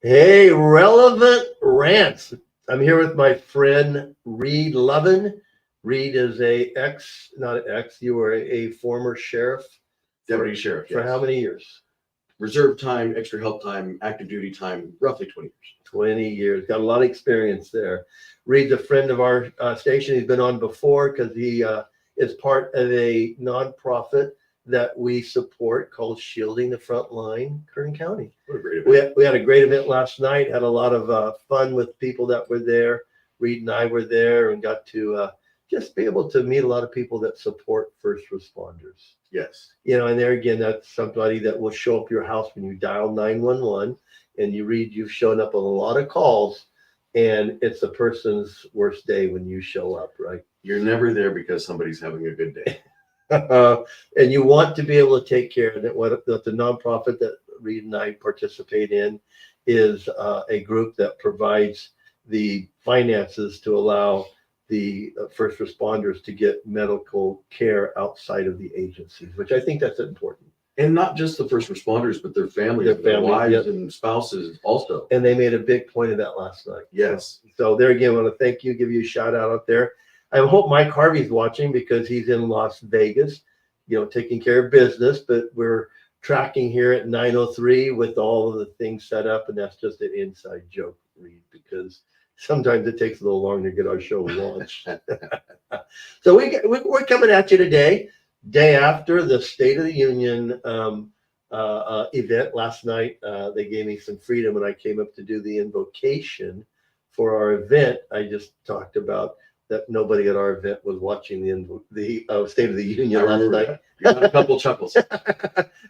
Hey, relevant rants. I'm here with my friend Reed Lovin. Reed is not an ex, you were a former sheriff. Deputy sheriff, For yes. how many years? Reserve time, extra help time, active duty time, roughly 20 years. 20 years. Got a lot of experience there. Reed's a friend of our station. He's been on before because he is part of a nonprofit that we support called Shielding the Front Line, Kern County. What a great event. We had a great event last night, had a lot of fun with people that were there. Reed and I were there and got to just be able to meet a lot of people that support first responders. Yes. You know, and there again, that's somebody that will show up your house when you dial 911 and you read you've shown up on a lot of calls and it's a person's worst day when you show up, right? You're never there because somebody's having a good day. And you want to be able to take care of it. What the nonprofit that Reed and I participate in is a group that provides the finances to allow the first responders to get medical care outside of the agencies, which I think that's important. And not just the first responders, but their families, their wives yep. and spouses also. And they made a big point of that last night. Yes. So there again, I want to thank you, give you a shout out there. I hope Mike Harvey's watching because he's in Las Vegas, you know, taking care of business, but we're tracking here at 9:03 with all of the things set up. And that's just an inside joke, Reed, because sometimes it takes a little longer to get our show launched. So we're coming at you today, day after the State of the Union event last night. They gave me some freedom when I came up to do the invocation for our event. I just talked about that nobody at our event was watching the State of the Union last night. You got a couple chuckles.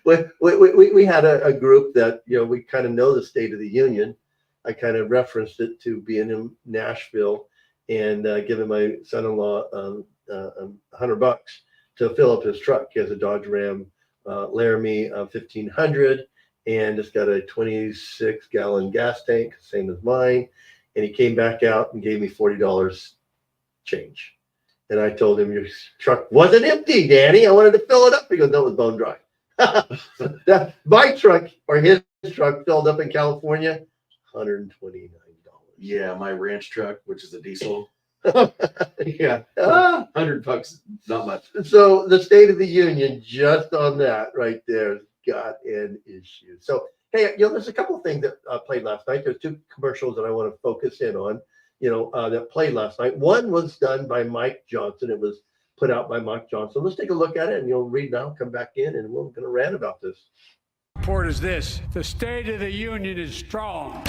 we had a group that, you know, we kind of know the State of the Union. I kind of referenced it to being in Nashville and giving my son-in-law $100 to fill up his truck. He has a Dodge Ram Laramie 1500, and it's got a 26-gallon gas tank, same as mine. And he came back out and gave me $40 change. And I told him, your truck wasn't empty, Danny. I wanted to fill it up. He goes, no, it was bone dry. My truck, or his truck, filled up in California, $129. Yeah, my ranch truck, which is a diesel. Yeah. $100, not much. So the State of the Union, just on that right there, got an issue. So, hey, you know, there's a couple of things that played last night. There's two commercials that I want to focus in on, you know, that played last night. One was done by Mike Johnson. It was put out by Mike Johnson. Let's take a look at it, and you'll read now, come back in, and we're going to rant about this. Report is this: the State of the Union is strong.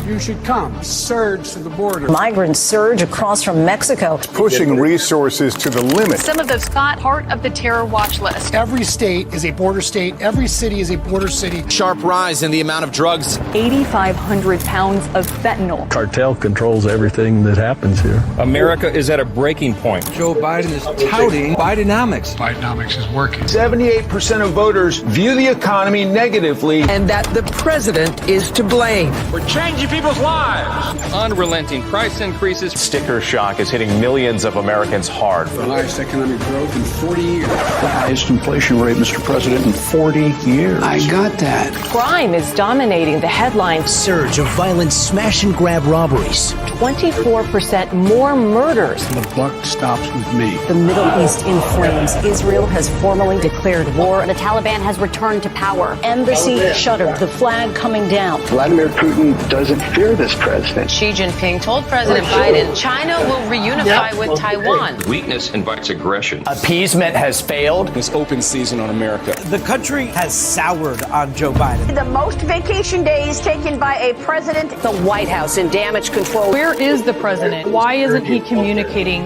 You should come. Surge to the border. Migrants surge across from Mexico. Pushing resources to the limit. Some of those got part of the terror watch list. Every state is a border state. Every city is a border city. Sharp rise in the amount of drugs. 8,500 pounds of fentanyl. Cartel controls everything that happens here. America is at a breaking point. Joe Biden is touting Bidenomics. Bidenomics is working. 78% of voters view the economy negatively. And that the president is to blame. We're changing people's lives. Unrelenting price increases. Sticker shock is hitting millions of Americans hard. The highest economic growth in 40 years. The highest inflation rate, Mr. President, in 40 years. I got that. Crime is dominating the headlines. Surge of violent smash and grab robberies. 24% more murders. The buck stops with me. The Middle East in flames. Israel has formally declared war. The Taliban has returned to power. Embassy shuttered. The flag coming down. Vladimir Putin doesn't fear this president. Xi Jinping told President Biden China will reunify with Taiwan. Weakness invites aggression. Appeasement has failed. This open season on America. The country has soured on Joe Biden. The most vacation days taken by a president. The White House in damage control. Where is the president? Why isn't he communicating?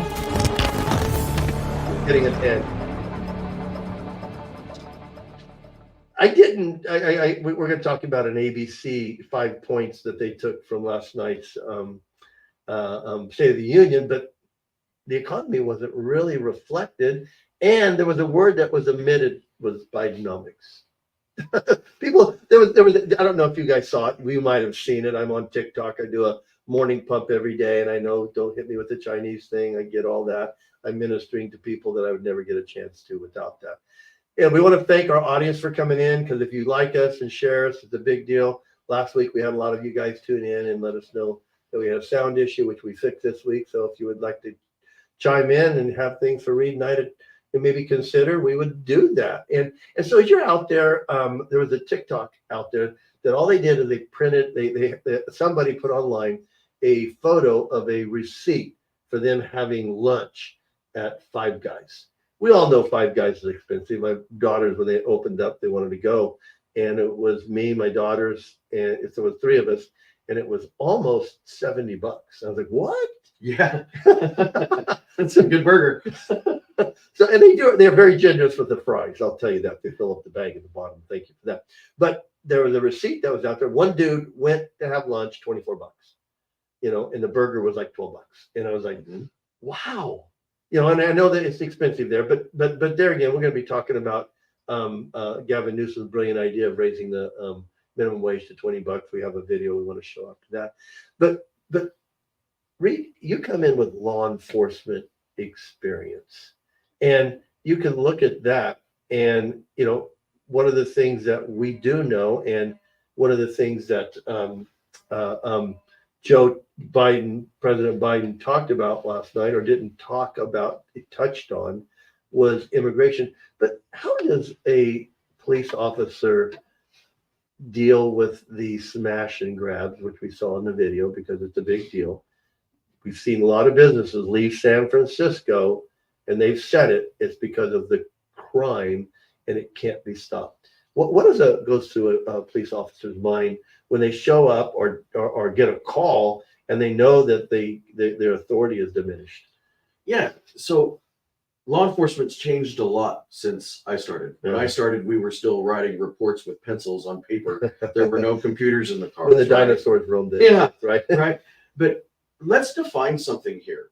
Getting a 10. We're going to talk about an ABC 5 points that they took from last night's State of the Union, but the economy wasn't really reflected. And there was a word that was omitted, was Bidenomics. People, there was, I don't know if you guys saw it. We might have seen it. I'm on TikTok. I do a morning pump every day. And I know, don't hit me with the Chinese thing. I get all that. I'm ministering to people that I would never get a chance to without that. And we want to thank our audience for coming in, because if you like us and share us, it's a big deal. last week we had a lot of you guys tune in and let us know that we had a sound issue, which we fixed this week. So if you would like to chime in and have things for read night and maybe consider, we would do that. And so as you're out there, there was a TikTok out there that all they did is they printed, somebody put online a photo of a receipt for them having lunch at Five Guys. We all know Five Guys is expensive. My daughters, when they opened up, they wanted to go. And it was me, my daughters, and so it was three of us. And it was almost $70. I was like, what? Yeah. That's a good burger. So, and they're very generous with the fries. I'll tell you that. They fill up the bag at the bottom. Thank you for that. But there was a receipt that was out there. One dude went to have lunch, $24, and the burger was like $12. And I was like, wow. And I know that it's expensive there, but there again, we're going to be talking about Gavin Newsom's brilliant idea of raising the minimum wage to $20. We have a video we want to show after that. But Reed, you come in with law enforcement experience, and you can look at that. And one of the things that we do know, and one of the things that President Biden talked about last night, or didn't talk about, it touched on, was immigration. But how does a police officer deal with the smash and grabs, which we saw in the video, because it's a big deal? We've seen a lot of businesses leave San Francisco, and they've said it's because of the crime, and it can't be stopped. What goes through a police officer's mind when they show up or get a call and they know that their authority is diminished? Yeah. So law enforcement's changed a lot since I started. When I started, we were still writing reports with pencils on paper. There were no computers in the cars. When the dinosaurs roamed in. Yeah. Right. Right. But let's define something here.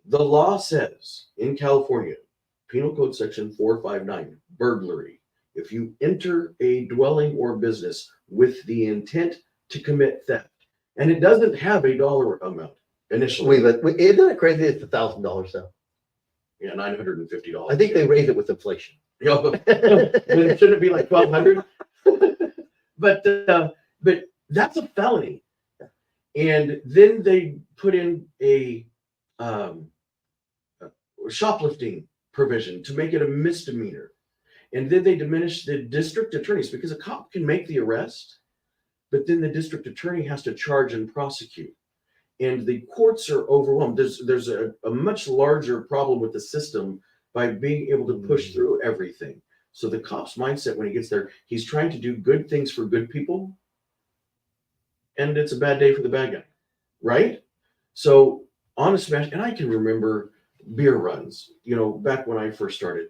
The law says in California, Penal Code Section 459, burglary. If you enter a dwelling or business with the intent to commit theft, and it doesn't have a dollar amount initially. Isn't that crazy? It's $1,000 now. Yeah, $950. I think they raised it with inflation. Yeah, but shouldn't it be like $1,200? But that's a felony. And then they put in a shoplifting provision to make it a misdemeanor. And then they diminish the district attorneys, because a cop can make the arrest, but then the district attorney has to charge and prosecute. And the courts are overwhelmed. There's a much larger problem with the system by being able to push through everything. So the cop's mindset when he gets there, he's trying to do good things for good people, and it's a bad day for the bad guy, right? So on a smash, and I can remember beer runs, back when I first started.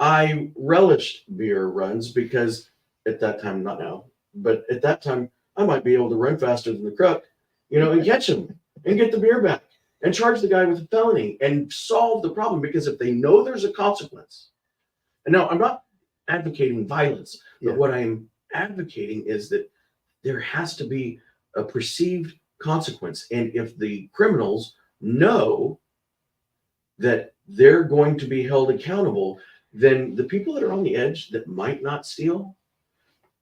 I relished beer runs because at that time, not now, but at that time, I might be able to run faster than the crook, and catch him and get the beer back and charge the guy with a felony and solve the problem, because if they know there's a consequence. And now I'm not advocating violence, but what I'm advocating is that there has to be a perceived consequence. And if the criminals know that they're going to be held accountable, then the people that are on the edge that might not steal,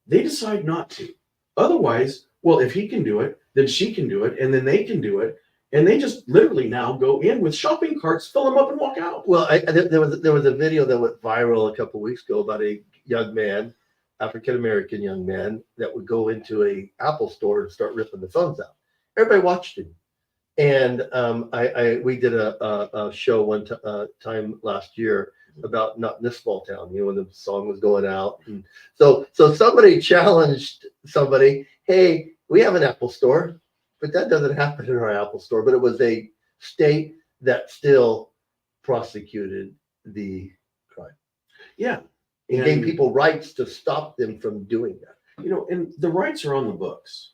they decide not to. Otherwise, well, if he can do it, then she can do it, and then they can do it. And they just literally now go in with shopping carts, fill them up, and walk out. Well, there was a video that went viral a couple of weeks ago about a young man, African-American young man, that would go into a Apple store and start ripping the phones out. Everybody watched him. And we did a show one time last year about Not in This Small Town, when the song was going out. And so somebody challenged somebody, hey, we have an Apple store, but that doesn't happen in our Apple store. But it was a state that still prosecuted the crime. Yeah. And gave people rights to stop them from doing that. And the rights are on the books.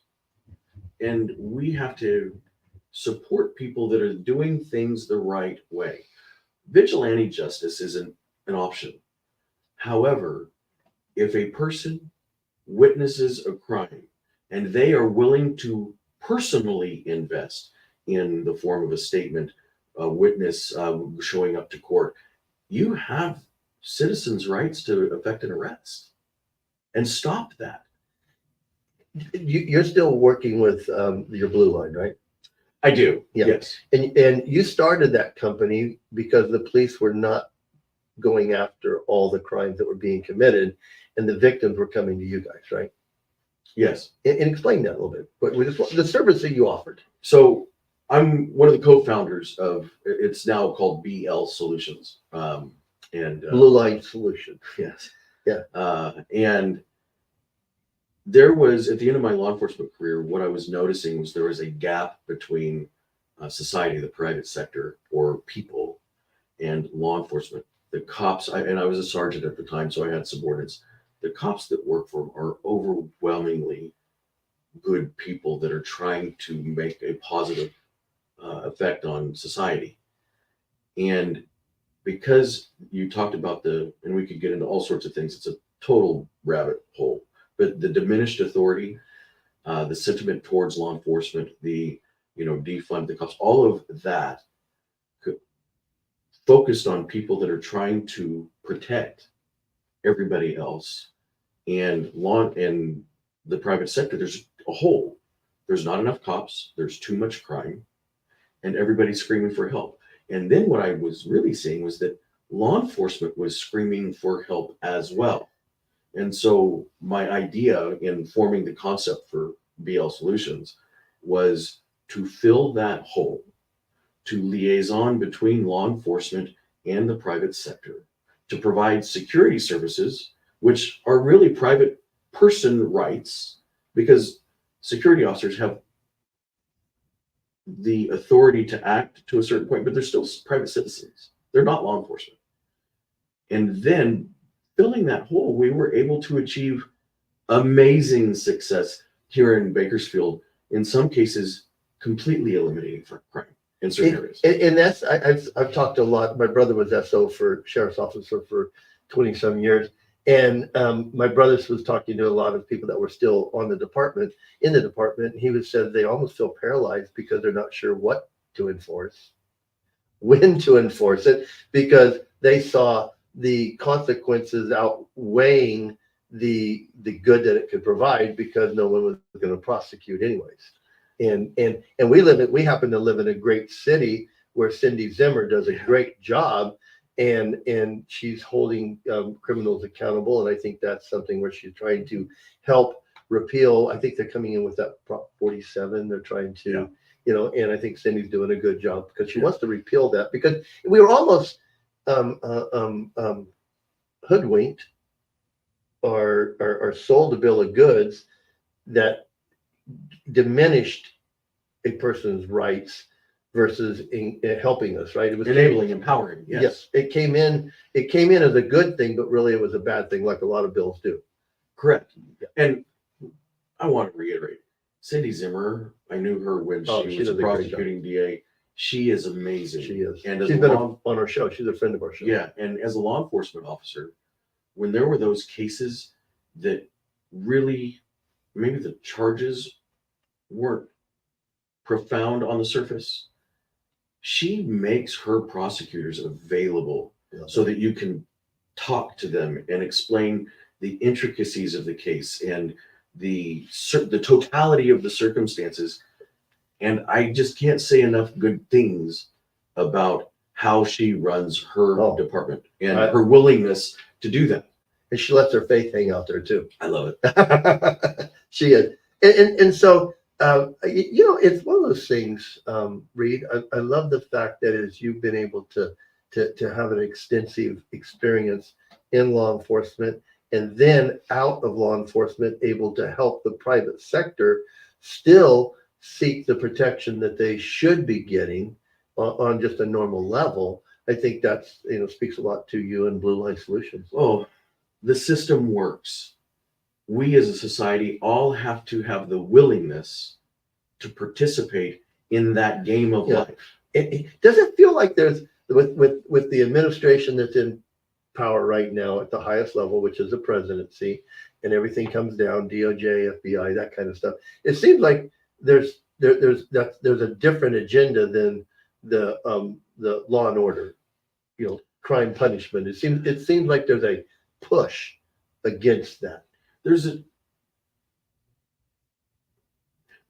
And we have to support people that are doing things the right way. Vigilante justice isn't an option. However, if a person witnesses a crime and they are willing to personally invest in the form of a statement, a witness showing up to court, you have citizens' rights to effect an arrest and stop that. you're still working with your Blue Line, right? I do. Yeah. Yes. And you started that company because the police were not going after all the crimes that were being committed, and the victims were coming to you guys, right? Yes. And explain that a little bit. But with the service that you offered. So I'm one of the co-founders of, it's now called BL Solutions. And Blue Line Solution. yes. Yeah. And there was, at the end of my law enforcement career, what I was noticing was there was a gap between society, the private sector, or people, and law enforcement. The cops, and I was a sergeant at the time, so I had subordinates. The cops that work for them are overwhelmingly good people that are trying to make a positive effect on society. And because you talked about and we could get into all sorts of things, it's a total rabbit hole, but the diminished authority, the sentiment towards law enforcement, the, defund the cops, all of that focused on people that are trying to protect everybody else, and the private sector, there's a hole. There's not enough cops, there's too much crime, and everybody's screaming for help. And then what I was really seeing was that law enforcement was screaming for help as well. And so my idea in forming the concept for BL Solutions was to fill that hole, to liaison between law enforcement and the private sector, to provide security services, which are really private person rights, because security officers have the authority to act to a certain point, but they're still private citizens. They're not law enforcement. And then filling that hole, we were able to achieve amazing success here in Bakersfield, in some cases, completely eliminating crime in certain areas. And that's, I've talked a lot. My brother was SO for sheriff's officer for 20 some years. And my brother was talking to a lot of people that were still in the department. He said they almost feel paralyzed because they're not sure what to enforce, when to enforce it, because they saw the consequences outweighing the good that it could provide, because no one was going to prosecute anyways. And we happen to live in a great city where Cindy Zimmer does a great job, and she's holding criminals accountable. And I think that's something where she's trying to help repeal. I think they're coming in with that Prop 47. They're trying to, and I think Cindy's doing a good job because she wants to repeal that, because we were almost hoodwinked or sold a bill of goods that diminished a person's rights versus helping us, right? It was enabling, empowering. Yes. It came in as a good thing, but really it was a bad thing, like a lot of bills do. Correct. And I want to reiterate, Cindy Zimmer, I knew her when she was a prosecuting DA. She is amazing. She is. And she's been on our show. She's a friend of our show. Yeah. And as a law enforcement officer, when there were those cases that really, maybe the charges weren't profound on the surface, she makes her prosecutors available so that you can talk to them and explain the intricacies of the case and the totality of the circumstances. And I just can't say enough good things about how she runs her department and her willingness to do that. And she lets her faith hang out there too. I love it. She is. And so, it's one of those things, Reed. I love the fact that as you've been able to have an extensive experience in law enforcement, and then out of law enforcement, able to help the private sector still seek the protection that they should be getting on just a normal level. I think that's, speaks a lot to you and Blue Line Solutions. Oh, the system works. We as a society all have to have the willingness to participate in that game of life. Does it feel like there's, with the administration that's in power right now at the highest level, which is the presidency, and everything comes down, DOJ, FBI, that kind of stuff, it seems like there's a different agenda than the law and order, crime punishment. It seems like there's a push against that.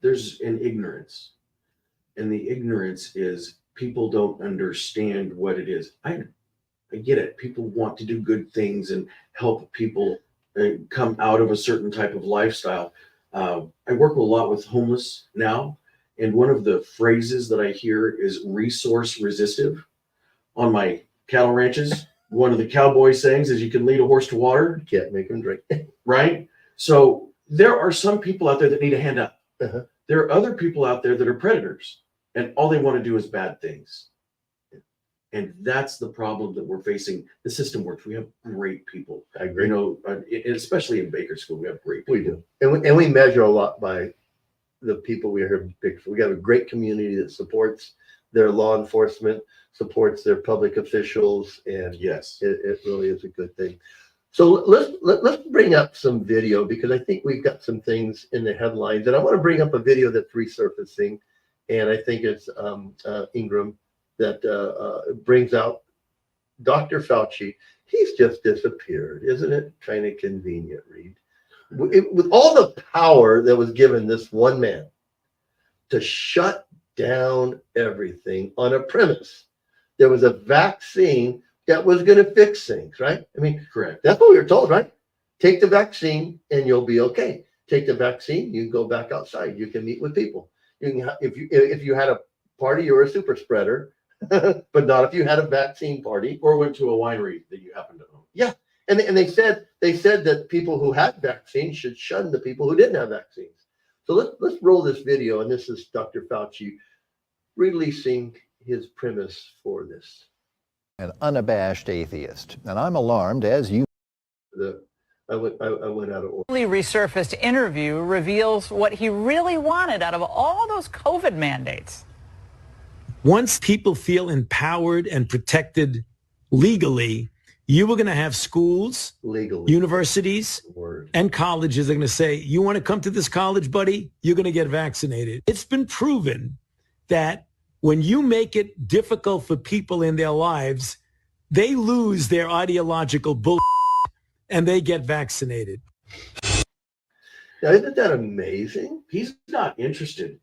there's an ignorance, and the ignorance is people don't understand what it is. I get it. People want to do good things and help people come out of a certain type of lifestyle. I work a lot with homeless now, and one of the phrases that I hear is resource resistive. On my cattle ranches, one of the cowboy sayings is you can lead a horse to water. You can't make them drink. Right? So there are some people out there that need a hand up. Uh-huh. There are other people out there that are predators, and all they want to do is bad things. And that's the problem that we're facing. The system works. We have great people. I agree. You know, especially in Bakersfield, we have great people. We do. And we measure a lot by the people we are here in Bakersfield. We have a great community that supports their law enforcement, supports their public officials, and yes, it really is a good thing. So let's bring up some video, because I think we've got some things in the headlines, and I want to bring up a video that's resurfacing, and I think it's Ingram that brings out Dr. Fauci. He's just disappeared. Isn't it kind of convenient, Reed? With all the power that was given this one man to shut down everything on a premise, there was a vaccine that was going to fix things, right? I mean, correct. That's what we were told, right? Take the vaccine and you'll be okay. Take the vaccine, you can go back outside. You can meet with people. You can, if you had a party, you're a super spreader, but not if you had a vaccine party or went to a winery that you happened to own. Yeah, and they said that people who had vaccines should shun the people who didn't have vaccines. So let's roll this video, and this is Dr. Fauci releasing his premise for this. An unabashed atheist, and I'm alarmed, as you. I went out of order. Resurfaced interview reveals what he really wanted out of all those COVID mandates. Once people feel empowered and protected legally, you were going to have schools, legally, universities, and colleges are going to say, you want to come to this college, buddy? You're going to get vaccinated. It's been proven that when you make it difficult for people in their lives, they lose their ideological bull and they get vaccinated. Now, isn't that amazing? He's not interested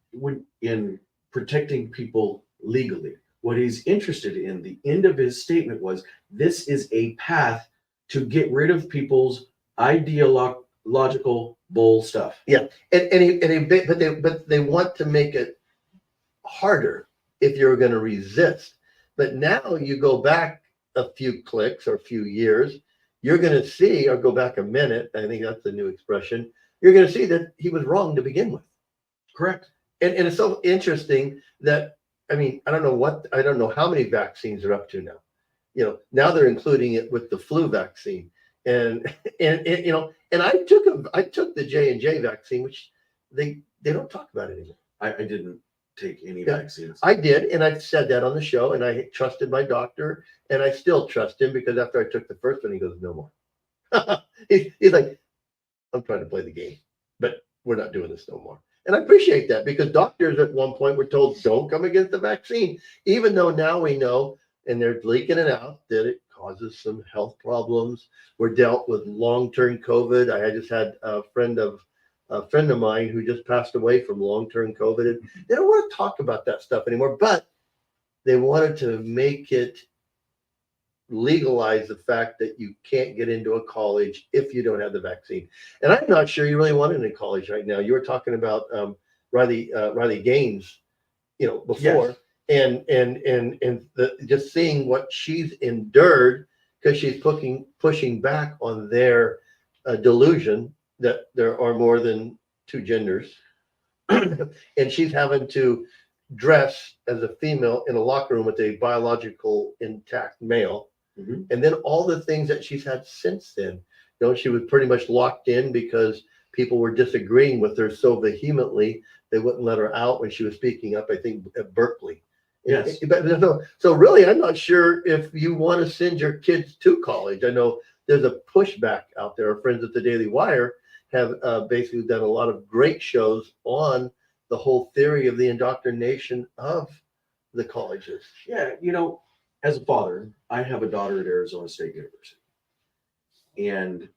in protecting people legally. What he's interested in, the end of his statement was, this is a path to get rid of people's ideological bull stuff. Yeah, but they want to make it harder if you're going to resist. But now you go back a few clicks or a few years, you're going to see, or go back a minute, I think that's the new expression, you're going to see that he was wrong to begin with. Correct. And it's so interesting that, I mean, I don't know how many vaccines are up to now. You know, now they're including it with the flu vaccine. And you know, and I took the J&J vaccine, which they don't talk about it anymore. I didn't take any vaccines. I did, and I've said that on the show, and I trusted my doctor, and I still trust him, because after I took the first one, he goes, no more. he's like, I'm trying to play the game, but we're not doing this no more. And I appreciate that, because doctors at one point were told, don't come against the vaccine, even though now we know, and they're leaking it out, that it causes some health problems. We're dealt with long-term COVID. I just had a friend of mine who just passed away from long-term COVID. They don't want to talk about that stuff anymore, but they wanted to make it legalize the fact that you can't get into a college if you don't have the vaccine. And I'm not sure you really want it in college right now. You were talking about Riley Gaines, you know, before, yes. and just seeing what she's endured, because she's pushing back on their delusion that there are more than two genders, and she's having to dress as a female in a locker room with a biological intact male. Mm-hmm. And then all the things that she's had since then. You know, she was pretty much locked in because people were disagreeing with her so vehemently they wouldn't let her out when she was speaking up, I think, at Berkeley. Yes. So really, I'm not sure if you want to send your kids to college. I know there's a pushback out there. Our friends at the Daily Wire have basically done a lot of great shows on the whole theory of the indoctrination of the colleges. Yeah, you know, as a father, I have a daughter at Arizona State University. And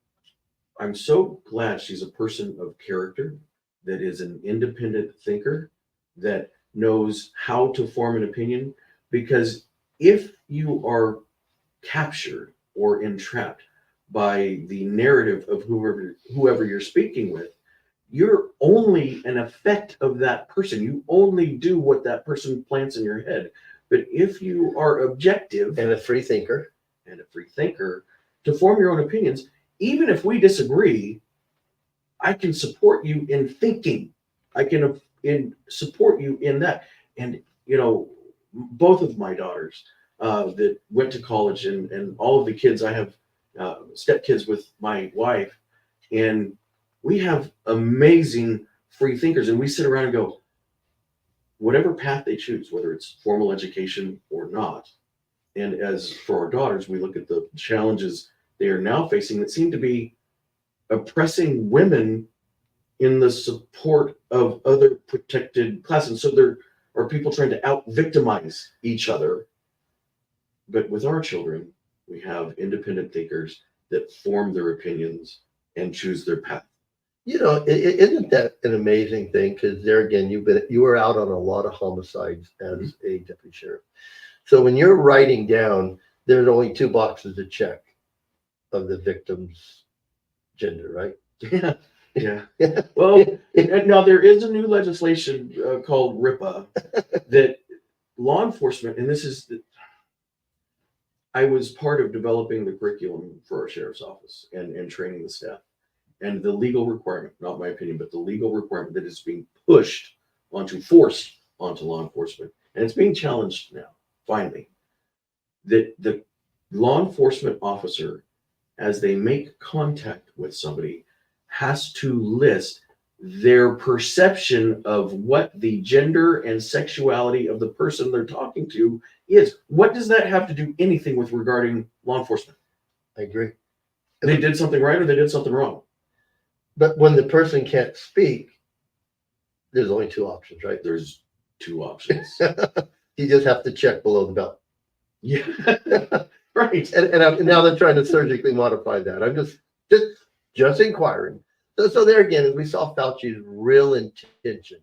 I'm so glad she's a person of character, that is an independent thinker, that knows how to form an opinion. Because if you are captured or entrapped by the narrative of whoever you're speaking with, you're only an effect of that person. You only do what that person plants in your head. But if you are objective and a free thinker, to form your own opinions, even if we disagree, I can support you in thinking. I can support you in that. And, both of my daughters that went to college, and all of the kids, I have stepkids with my wife, and we have amazing free thinkers, and we sit around and go, whatever path they choose, whether it's formal education or not. And as for our daughters, we look at the challenges they are now facing that seem to be oppressing women in the support of other protected classes. So there are people trying to out-victimize each other. But with our children, we have independent thinkers that form their opinions and choose their path. Isn't that an amazing thing? Because there again, you were out on a lot of homicides as a deputy sheriff. So when you're writing down, there's only 2 boxes to check of the victim's gender, right? Yeah. Well, now there is a new legislation called RIPA that law enforcement, and I was part of developing the curriculum for our sheriff's office and training the staff. And the legal requirement, not my opinion, but the legal requirement that is being forced onto law enforcement, and it's being challenged now, finally, that the law enforcement officer, as they make contact with somebody, has to list their perception of what the gender and sexuality of the person they're talking to is. What does that have to do anything with regarding law enforcement? I agree. They did something right or they did something wrong. But when the person can't speak, there's only 2 options, right? There's 2 options. You just have to check below the belt. Yeah, right. And now they're trying to surgically modify that. I'm just inquiring. So there again, as we saw, Fauci's real intention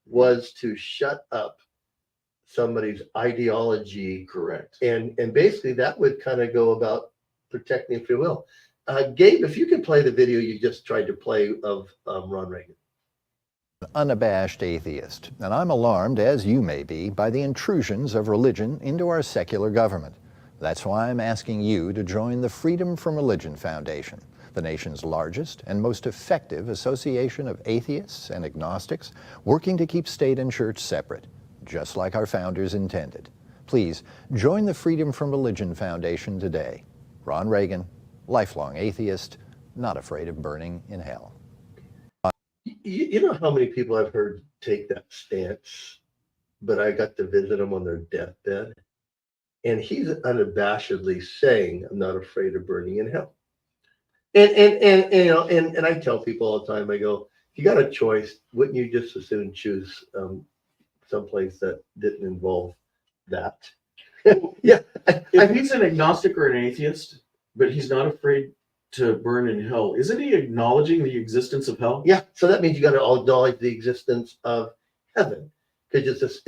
was to shut up somebody's ideology. Correct. And basically that would kind of go about protecting free will. Gabe, if you could play the video you just tried to play of Ron Reagan. An unabashed atheist, and I'm alarmed, as you may be, by the intrusions of religion into our secular government. That's why I'm asking you to join the Freedom from Religion Foundation, the nation's largest and most effective association of atheists and agnostics working to keep state and church separate, just like our founders intended. Please join the Freedom from Religion Foundation today. Ron Reagan, lifelong atheist, not afraid of burning in hell. You know how many people I've heard take that stance, but I got to visit them on their deathbed, and he's unabashedly saying, "I'm not afraid of burning in hell." And I tell people all the time, I go, if you got a choice, wouldn't you just as soon choose someplace that didn't involve that? Yeah. If he's an agnostic or an atheist, but he's not afraid to burn in hell, isn't he acknowledging the existence of hell? Yeah. So that means you got to acknowledge the existence of heaven, because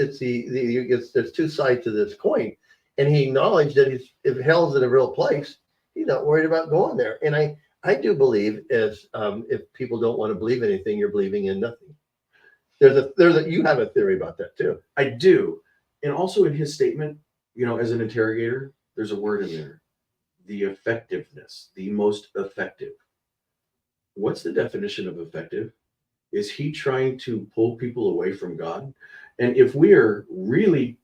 there's 2 sides to this coin, and he acknowledged that if hell's in a real place, he's not worried about going there. And I do believe if people don't want to believe anything, you're believing in nothing. You have a theory about that too. I do. And also in his statement, as an interrogator, there's a word in there, the effectiveness, the most effective. What's the definition of effective? Is he trying to pull people away from God? And if we are really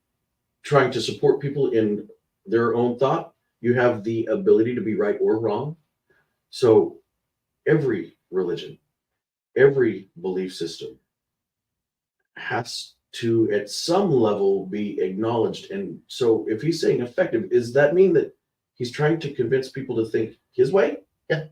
trying to support people in their own thought, you have the ability to be right or wrong. So every religion, every belief system has to, at some level, be acknowledged. And so if he's saying effective, does that mean that he's trying to convince people to think his way? Yeah.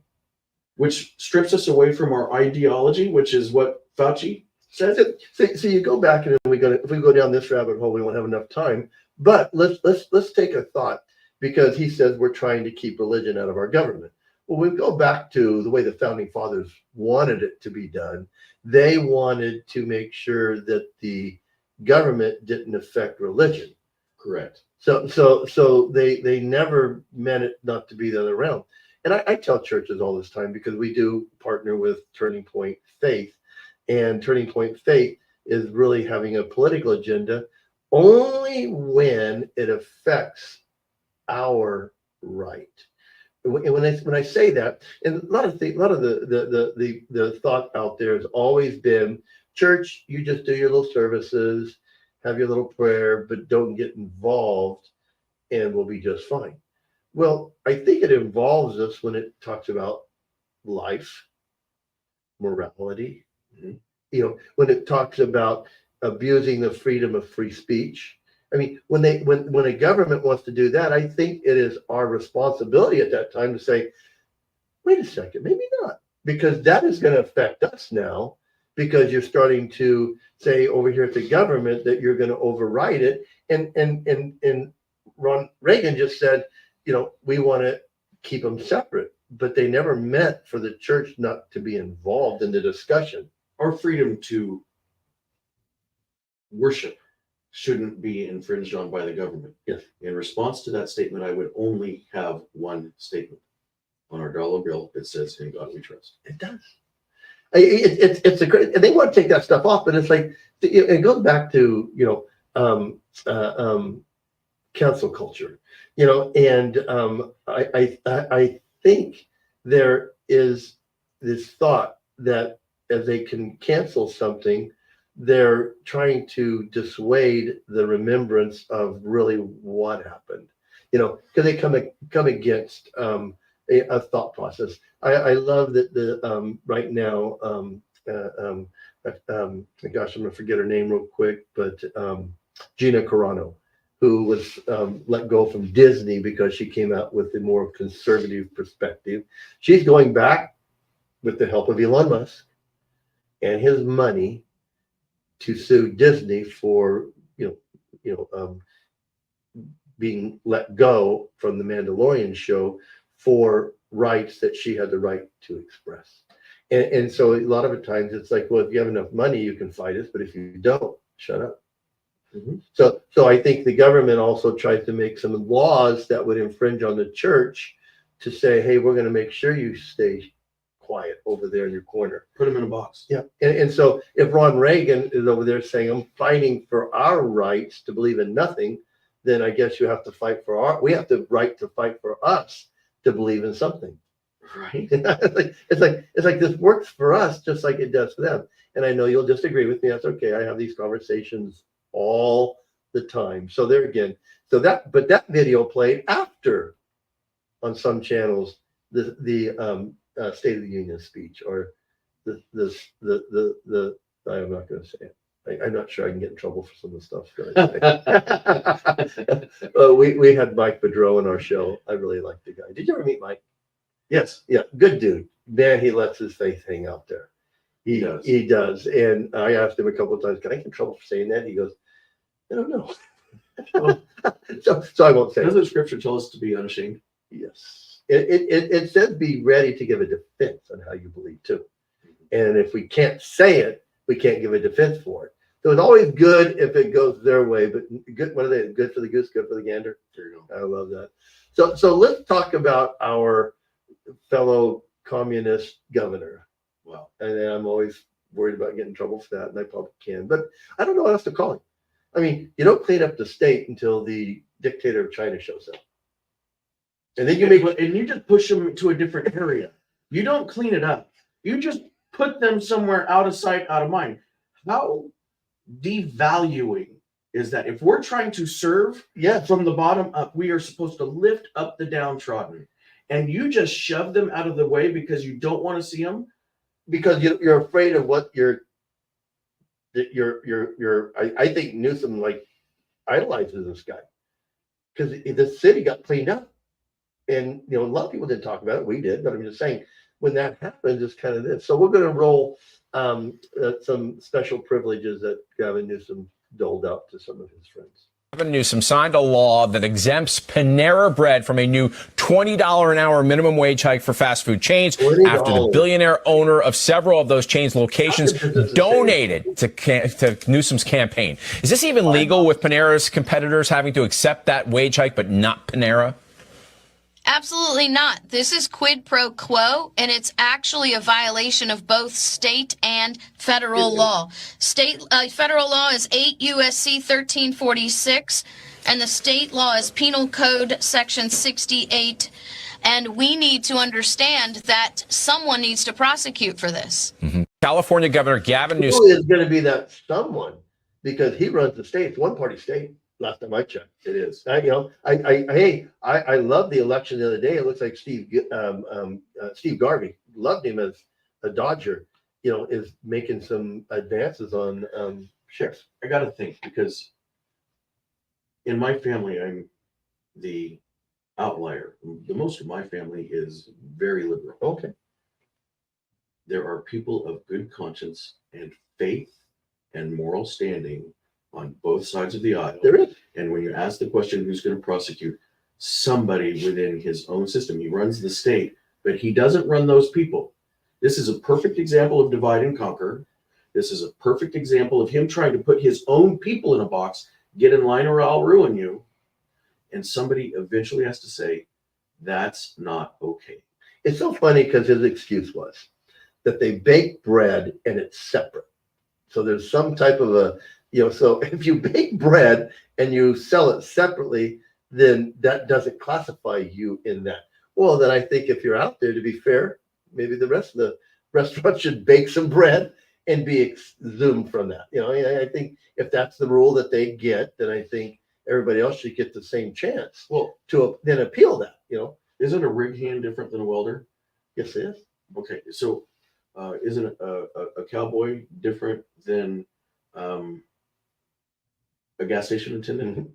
Which strips us away from our ideology, which is what Fauci said. So you go back, and if we go down this rabbit hole, we won't have enough time. But let's take a thought, because he says we're trying to keep religion out of our government. Well, we go back to the way the founding fathers wanted it to be done. They wanted to make sure that the government didn't affect religion. Correct. So they never meant it not to be the other way around. And I tell churches all this time because we do partner with Turning Point Faith, and Turning Point Faith is really having a political agenda only when it affects our right. When I say that, and a lot of the thought out there has always been, church, you just do your little services, have your little prayer, but don't get involved, and we'll be just fine. Well, I think it involves us when it talks about life, morality, when it talks about abusing the freedom of free speech. I mean, when a government wants to do that, I think it is our responsibility at that time to say, wait a second, maybe not, because that is going to affect us now, because you're starting to say over here at the government that you're going to override it. And Ron Reagan just said, we want to keep them separate, but they never meant for the church not to be involved in the discussion. Our freedom to worship shouldn't be infringed on by the government. Yes. In response to that statement, I would only have one statement. On our dollar bill, it says, "In God we trust." It does. It's a great, and they want to take that stuff off, but it's like it goes back to cancel culture, and I think there is this thought that as they can cancel something, they're trying to dissuade the remembrance of really what happened, because they come against a thought process. I love that the right now, gosh, I'm gonna forget her name real quick, but Gina Carano, who was let go from Disney because she came out with a more conservative perspective. She's going back with the help of Elon Musk and his money to sue Disney for being let go from the Mandalorian show for rights that she had the right to express. And so a lot of the times it's like, well, if you have enough money, you can fight us, but if you don't, shut up. Mm-hmm. So I think the government also tries to make some laws that would infringe on the church to say, hey, we're going to make sure you stay quiet over there in your corner. Put them in a box. Yeah. And so if Ron Reagan is over there saying, I'm fighting for our rights to believe in nothing, then I guess you have to fight for we have the right to fight for us to believe in something. Right. it's like this works for us just like it does for them. And I know you'll disagree with me. That's okay. I have these conversations all the time. So there again, but that video played after on some channels the State of the Union speech, or the I'm not going to say it. I'm not sure I can get in trouble for some of the stuff. We had Mike Bedreau in our show. I really liked the guy. Did you ever meet Mike? Yes. Yeah, good dude. Man, he lets his faith hang out there. He does. And I asked him a couple of times, can I get in trouble for saying that? He goes, I don't know. so I won't say it. Doesn't the scripture tell us to be unashamed? Yes. It says be ready to give a defense on how you believe too. And if we can't say it, we can't give a defense for it. So it's always good if it goes their way, but good, what are they? Good for the goose, good for the gander. There you go. I love that. So let's talk about our fellow communist governor. Wow. And I'm always worried about getting in trouble for that, and I probably can. But I don't know what else to call him. I mean, you don't clean up the state until the dictator of China shows up. And then you just push them to a different area. You don't clean it up. You just put them somewhere out of sight, out of mind. How devaluing is that? If we're trying to serve from the bottom up, we are supposed to lift up the downtrodden. And you just shove them out of the way because you don't want to see them? Because you're afraid of what I think Newsom idolizes this guy. Because the city got cleaned up. And a lot of people didn't talk about it. We did, but I'm just saying when that happens, it's kind of this. So we're going to roll some special privileges that Gavin Newsom doled out to some of his friends. Gavin Newsom signed a law that exempts Panera Bread from a new $20 an hour minimum wage hike for fast food chains after the billionaire owner of several of those chains' locations donated to Newsom's campaign. Is this even legal with Panera's competitors having to accept that wage hike, but not Panera? Absolutely not. This is quid pro quo, and it's actually a violation of both state and federal law. Federal law is 8 U.S.C. 1346, and the state law is Penal Code Section 68. And we need to understand that someone needs to prosecute for this. California Governor Gavin Newsom. Who is going to be that someone? Because he runs the state. It's one-party state. Last time I checked, it is. I love the election the other day. It looks like Steve Garvey, loved him as a Dodger. Is making some advances on sheriffs. I got to think, because in my family, I'm the outlier. The most of my family is very liberal. Okay. There are people of good conscience and faith and moral standing on both sides of the aisle. There is. And when you ask the question, who's going to prosecute, somebody within his own system. He runs the state, but he doesn't run those people. This is a perfect example of divide and conquer. This is a perfect example of him trying to put his own people in a box, get in line or I'll ruin you. And somebody eventually has to say, that's not okay. It's so funny because his excuse was that they bake bread and it's separate. So there's some type of a, so if you bake bread and you sell it separately, then that doesn't classify you in that. Well, then I think if you're out there, to be fair, maybe the rest of the restaurant should bake some bread and be exhumed from that. I think if that's the rule that they get, then I think everybody else should get the same chance. Well, to then appeal that. Isn't a rig hand different than a welder? Yes, it is. Okay, so isn't a cowboy different than a gas station attendant? Mm-hmm.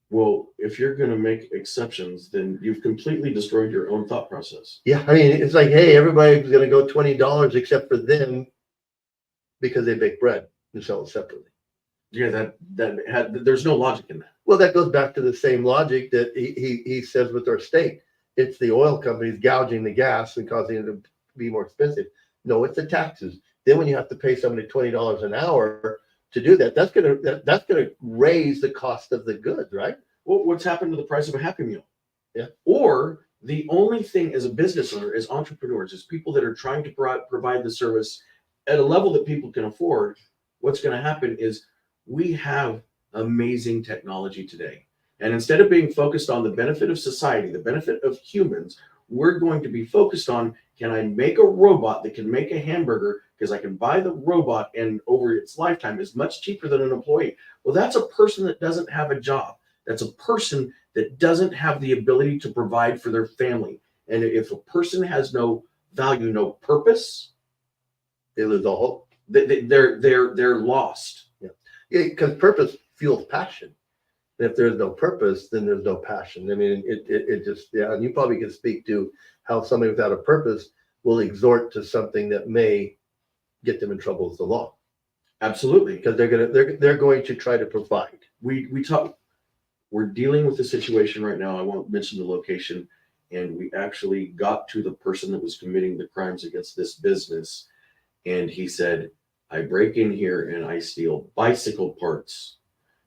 Well, if you're going to make exceptions, then you've completely destroyed your own thought process. Yeah, I mean, it's like, hey, everybody's going to go $20 except for them because they bake bread and sell it separately. Yeah, there's no logic in that. Well, that goes back to the same logic that he says with our state. It's the oil companies gouging the gas and causing it to be more expensive. No, it's the taxes. Then when you have to pay somebody $20 an hour to do that, that's gonna raise the cost of the goods, right? Well, what's happened to the price of a Happy Meal? Yeah. Or the only thing as a business owner, as entrepreneurs, as people that are trying to provide the service at a level that people can afford, what's going to happen is we have amazing technology today. And instead of being focused on the benefit of society, the benefit of humans, we're going to be focused on, can I make a robot that can make a hamburger because I can buy the robot and over its lifetime is much cheaper than an employee. Well, that's a person that doesn't have a job. That's a person that doesn't have the ability to provide for their family. And if a person has no value, no purpose, they lose all hope. They're lost. Yeah, because purpose fuels passion. And if there's no purpose, then there's no passion. I mean, it just, yeah. And you probably can speak to how somebody without a purpose will exhort to something that may get them in trouble with the law. Absolutely, because they're going to try to provide. We're dealing with the situation right now. I won't mention the location, and we actually got to the person that was committing the crimes against this business, and he said, "I break in here and I steal bicycle parts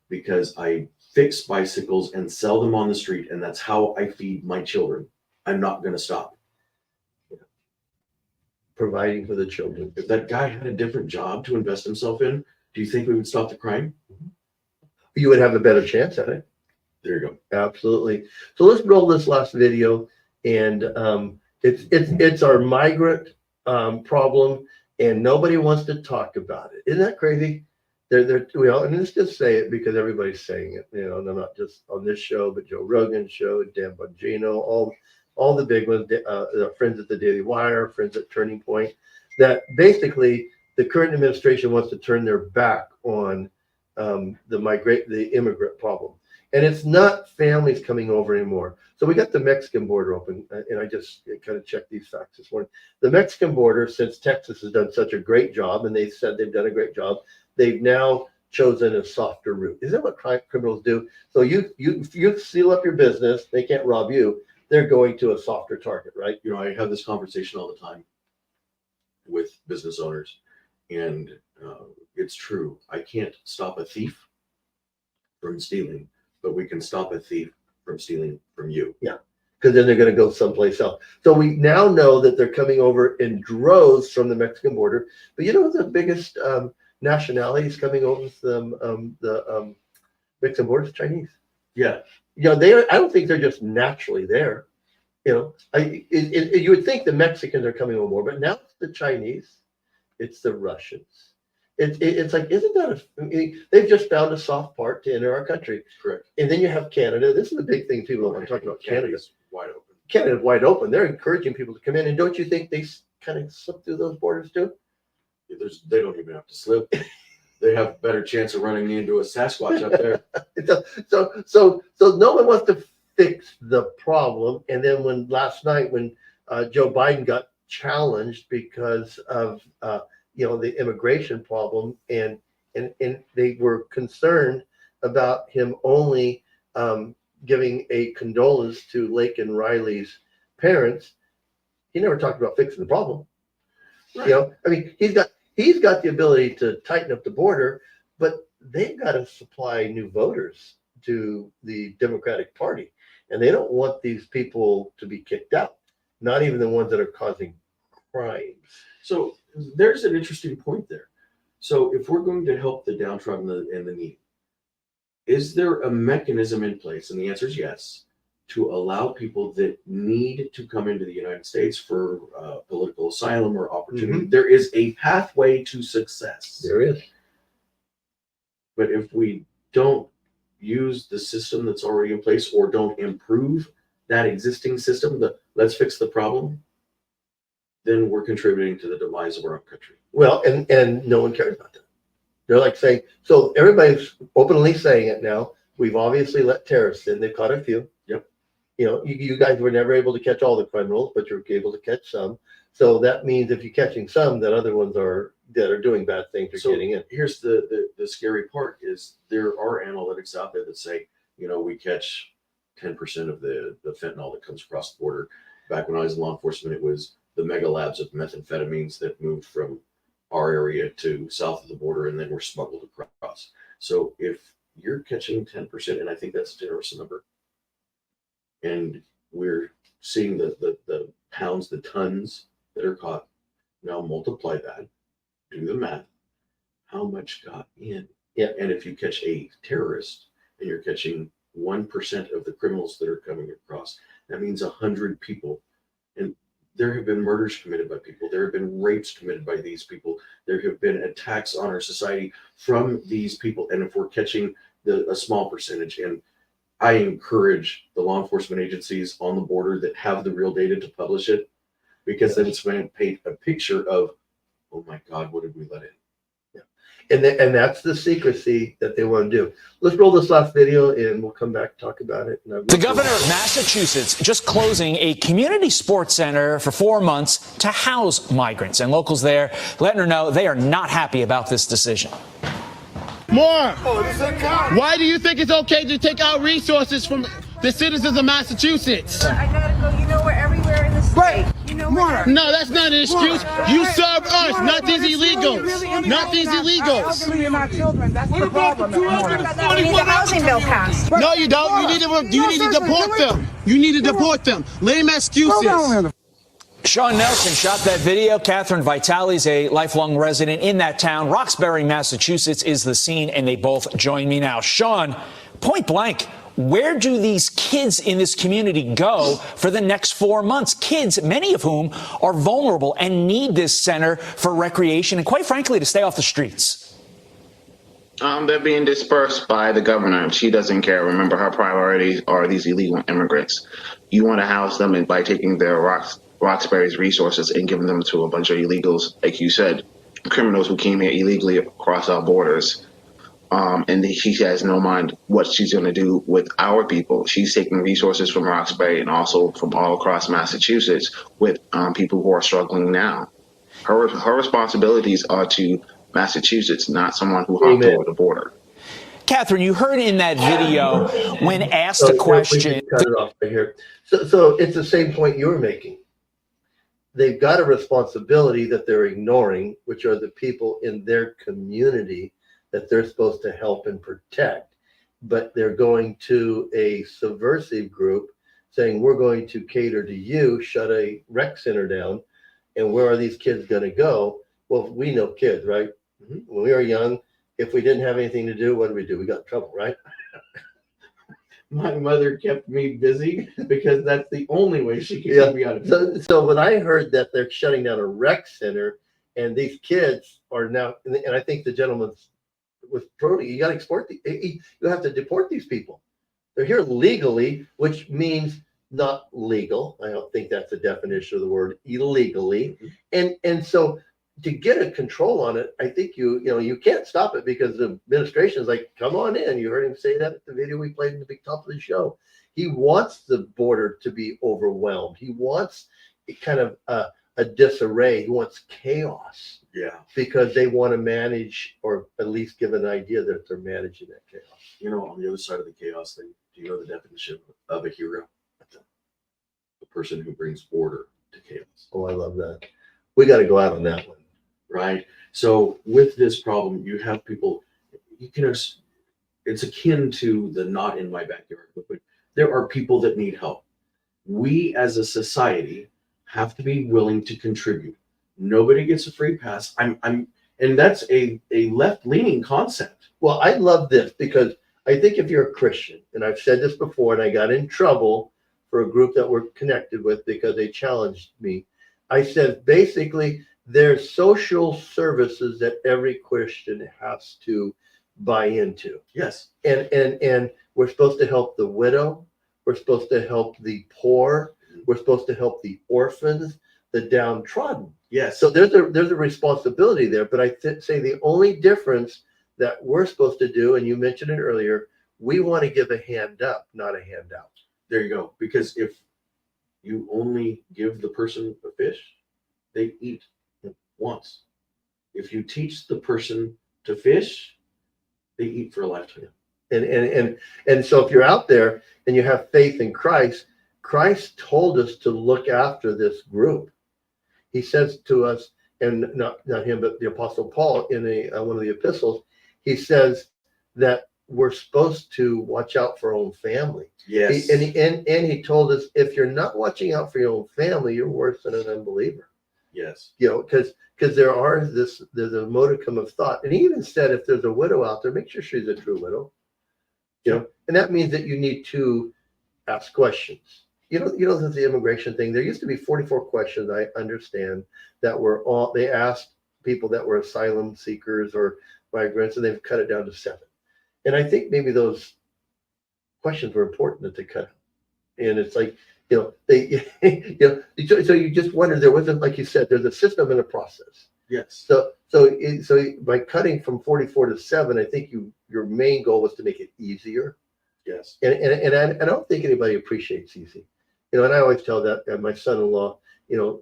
because I fix bicycles and sell them on the street, and that's how I feed my children. I'm not going to stop." Yeah. Providing for the children. If that guy had a different job to invest himself in, do you think we would stop the crime? You would have a better chance at it. There you go. Absolutely. So let's roll this last video, and it's our migrant problem, and nobody wants to talk about it. Isn't that crazy? And let's just say it because everybody's saying it. They're not just on this show, but Joe Rogan's show, Dan Bongino, all the big ones, friends at the Daily Wire, friends at Turning Point. That basically the current administration wants to turn their back on the immigrant problem. And it's not families coming over anymore. So we got the Mexican border open, and I just kind of checked these facts this morning. The Mexican border, since Texas has done such a great job, and they said they've done a great job, they've now chosen a softer route. Is that what criminals do? So you seal up your business, they can't rob you. They're going to a softer target, right? You know, I have this conversation all the time with business owners, and it's true. I can't stop a thief from stealing, but we can stop a thief from stealing from you. Yeah, because then they're going to go someplace else. So we now know that they're coming over in droves from the Mexican border. But you know the biggest nationalities coming over from the Mexican border is Chinese. Yeah. You know, I don't think they're just naturally there. You know, you would think the Mexicans are coming over more, but now it's the Chinese, it's the Russians. It's like, isn't that they've just found a soft part to enter our country. Correct. And then you have Canada. This is the big thing people don't want to talk about. Canada's wide open. Canada's wide open. They're encouraging people to come in. And don't you think they kind of slip through those borders too? They don't even have to slip. They have a better chance of running into a Sasquatch up there. So no one wants to fix the problem. And then last night when Joe Biden got challenged because of the immigration problem, and they were concerned about him only giving a condolence to Lake and Riley's parents. He never talked about fixing the problem. Right. You know, I mean, he's got the ability to tighten up the border, but they've got to supply new voters to the Democratic Party, and they don't want these people to be kicked out, not even the ones that are causing crimes. So there's an interesting point there. So if we're going to help the downtrodden and the needy, is there a mechanism in place? And the answer is yes, to allow people that need to come into the United States for political asylum or opportunity. Mm-hmm. There is a pathway to success. There is. But if we don't use the system that's already in place or don't improve that existing system, let's fix the problem, then we're contributing to the demise of our own country. Well, and no one cares about that. They're like saying, so everybody's openly saying it now. We've obviously let terrorists in. They've caught a few. Yep. You know, you guys were never able to catch all the criminals, but you're able to catch some. So that means if you're catching some, that other ones that are doing bad things are getting in. Here's the scary part is there are analytics out there that say, you know, we catch 10% of the fentanyl that comes across the border. Back when I was in law enforcement, it was the mega labs of methamphetamines that moved from our area to south of the border and then were smuggled across. So if you're catching 10%, and I think that's a generous number, and we're seeing the pounds, the tons that are caught, now multiply that, do the math, how much got in? Yeah. And if you catch a terrorist and you're catching 1% of the criminals that are coming across, that means 100 people. And there have been murders committed by people. There have been rapes committed by these people. There have been attacks on our society from these people. And if we're catching a small percentage, and I encourage the law enforcement agencies on the border that have the real data to publish it, because then it's going to paint a picture of, oh my God, what did we let in? And that's the secrecy that they want to do. Let's roll this last video and we'll come back and talk about it. The governor of Massachusetts just closing a community sports center for 4 months to house migrants. And locals there letting her know they are not happy about this decision. More. Why do you think it's okay to take out resources from the citizens of Massachusetts? I gotta go. You know, we're everywhere in the state. Right. You know, no, that's not an excuse. You serve us, not these illegals. Not these illegals. My children. That's the problem. We need the housing bill passed. No, you don't. You need to deport them. You need to deport them. Lame excuses. Sean Nelson shot that video. Catherine Vitale's a lifelong resident in that town. Roxbury, Massachusetts is the scene, and they both join me now. Sean, point blank, where do these kids in this community go for the next 4 months? Kids, many of whom are vulnerable and need this center for recreation and, quite frankly, to stay off the streets. They're being dispersed by the governor. She doesn't care. Remember, her priorities are these illegal immigrants. You want to house them by taking their Roxbury's resources and giving them to a bunch of illegals, like you said, criminals who came here illegally across our borders. And she has no mind what she's going to do with our people. She's taking resources from Roxbury and also from all across Massachusetts with people who are struggling now. Her responsibilities are to Massachusetts, not someone who hopped over the border. Catherine, you heard in that video when asked a question. Cut it off right here. So it's the same point you were making. They've got a responsibility that they're ignoring, which are the people in their community that they're supposed to help and protect. But they're going to a subversive group saying, we're going to cater to you, shut a rec center down. And where are these kids going to go? Well, we know kids, right? Mm-hmm. When we were young, if we didn't have anything to do, what did? We got in trouble, right? My mother kept me busy because that's the only way she could keep me out of trouble. So when I heard that they're shutting down a rec center and these kids are now, and I think the gentleman was totally, you got to export you have to deport these people. They're here legally, which means not legal. I don't think that's the definition of the word illegally. And so to get a control on it, I think you can't stop it because the administration is like, come on in. You heard him say that at the video we played in the big top of the show. He wants the border to be overwhelmed. He wants kind of a disarray. He wants chaos. Yeah. Because they want to manage, or at least give an idea that they're managing that chaos. On the other side of the chaos thing, do you know the definition of a hero? A person who brings order to chaos. Oh, I love that. We got to go out on that one. Right. So with this problem, you have people, it's akin to the not in my backyard, but there are people that need help. We as a society have to be willing to contribute. Nobody gets a free pass. And that's a left-leaning concept. Well, I love this because I think if you're a Christian, and I've said this before, and I got in trouble for a group that we're connected with because they challenged me. I said, basically, there's social services that every Christian has to buy into. Yes. And we're supposed to help the widow. We're supposed to help the poor. We're supposed to help the orphans, the downtrodden. Yes. So there's a responsibility there. But I say the only difference that we're supposed to do, and you mentioned it earlier, we want to give a hand up, not a handout. There you go. Because if you only give the person a fish, they eat once. If you teach the person to fish, they eat for a lifetime. And so if you're out there and you have faith in Christ, Christ told us to look after this group. He says to us, and not him, but the Apostle Paul in one of the epistles, he says that we're supposed to watch out for our own family. Yes. And he told us, if you're not watching out for your own family, you're worse than an unbeliever. Yes. Because there's a modicum of thought. And he even said, if there's a widow out there, make sure she's a true widow. And that means that you need to ask questions. There's the immigration thing. There used to be 44 questions, I understand, that they asked people that were asylum seekers or migrants, and they've cut it down to 7. And I think maybe those questions were important that they cut. And it's like, so you just wonder, there wasn't, like you said, there's a system and a process. Yes. So by cutting from 44 to 7, I think your main goal was to make it easier. Yes. And I don't think anybody appreciates easy. And I always tell that my son-in-law,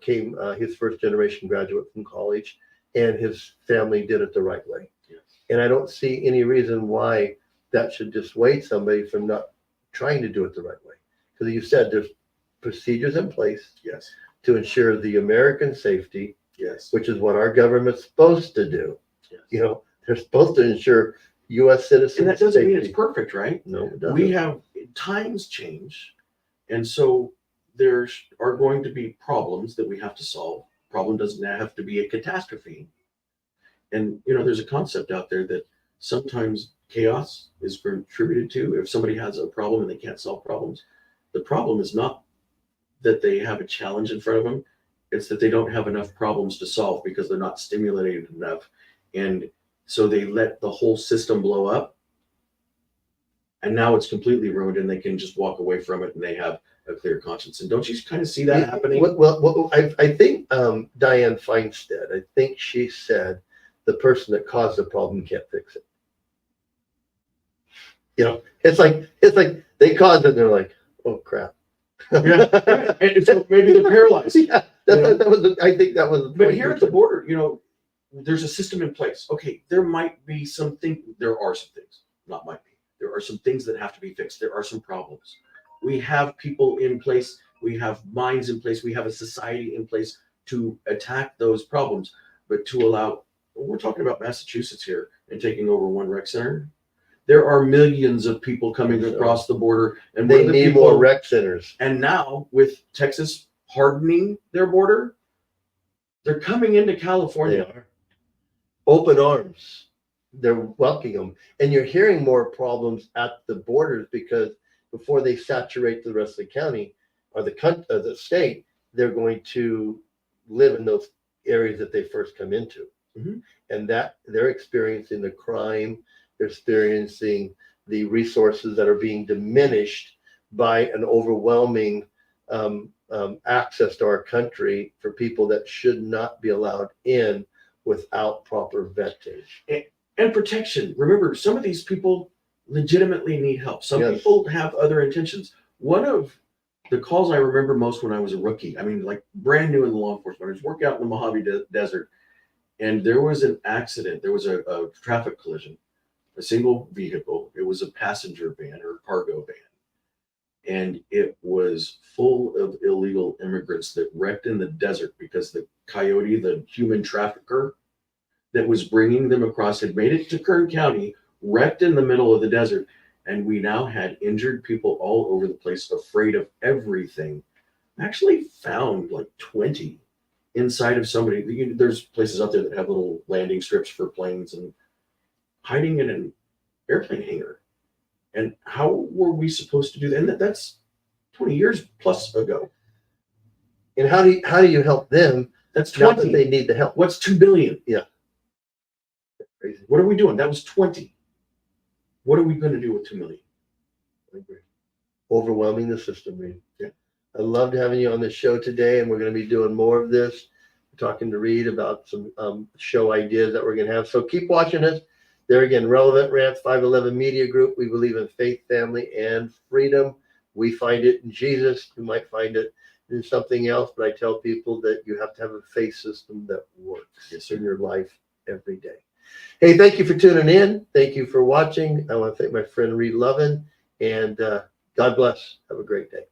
came his first generation graduate from college, and his family did it the right way. Yes. And I don't see any reason why that should dissuade somebody from not trying to do it the right way. Because you said there's procedures in place. Yes. To ensure the American safety. Yes. Which is what our government's supposed to do. Yes. They're supposed to ensure U.S. citizens. And that doesn't safety. mean it's perfect, right? No, it doesn't. We have times change, and so there are going to be problems that we have to solve. Problem doesn't have to be a catastrophe. And there's a concept out there that sometimes chaos is contributed to. If somebody has a problem and they can't solve problems, the problem is not that they have a challenge in front of them. It's that they don't have enough problems to solve because they're not stimulated enough. And so they let the whole system blow up. And now it's completely ruined, and they can just walk away from it, and they have a clear conscience. And don't you kind of see that happening? Well, I think Dianne Feinstein, I think she said the person that caused the problem can't fix it. It's like they caused it, and they're like, oh crap. Yeah. And so maybe they're paralyzed. Yeah, that was. I think that was. But here at the border, there's a system in place. Okay, there are some things, not might be. There are some things that have to be fixed. There are some problems. We have people in place. We have minds in place. We have a society in place to attack those problems. But to allow, we're talking about Massachusetts here and taking over one rec center. There are millions of people coming across the border, and they need more rec centers. And now with Texas hardening their border, they're coming into California. They are. Open arms. They're welcoming them. And you're hearing more problems at the borders because before they saturate the rest of the county or the state, they're going to live in those areas that they first come into. Mm-hmm. And that they're experiencing the crime, they're experiencing the resources that are being diminished by an overwhelming access to our country for people that should not be allowed in without proper vetting. And protection. Remember, some of these people legitimately need help. Some people have other intentions. One of the calls I remember most when I was a rookie, I mean, like brand new in the law enforcement, I was working out in the Mojave Desert, and there was an accident. There was a traffic collision, a single vehicle. It was a passenger van or cargo van. And it was full of illegal immigrants that wrecked in the desert because the coyote, the human trafficker that was bringing them across, had made it to Kern County, wrecked in the middle of the desert. And we now had injured people all over the place, afraid of everything. I actually found like 20 inside of somebody. There's places out there that have little landing strips for planes and hiding in an airplane hangar. And how were we supposed to do that? And that's 20 years plus ago. And how do you help them? That's 20. Not that they need the help. What's 2 billion? Yeah. Crazy. What are we doing? That was 20. What are we going to do with 2 million? I agree. Overwhelming the system, Reed. Yeah. I loved having you on the show today, and we're going to be doing more of this. We're talking to Reed about some show ideas that we're going to have. So keep watching us. There again, Relevant Rants 511 Media Group. We believe in faith, family, and freedom. We find it in Jesus. You might find it in something else, but I tell people that you have to have a faith system that works in your life every day. Hey, thank you for tuning in. Thank you for watching. I want to thank my friend Reed Lovin, and God bless. Have a great day.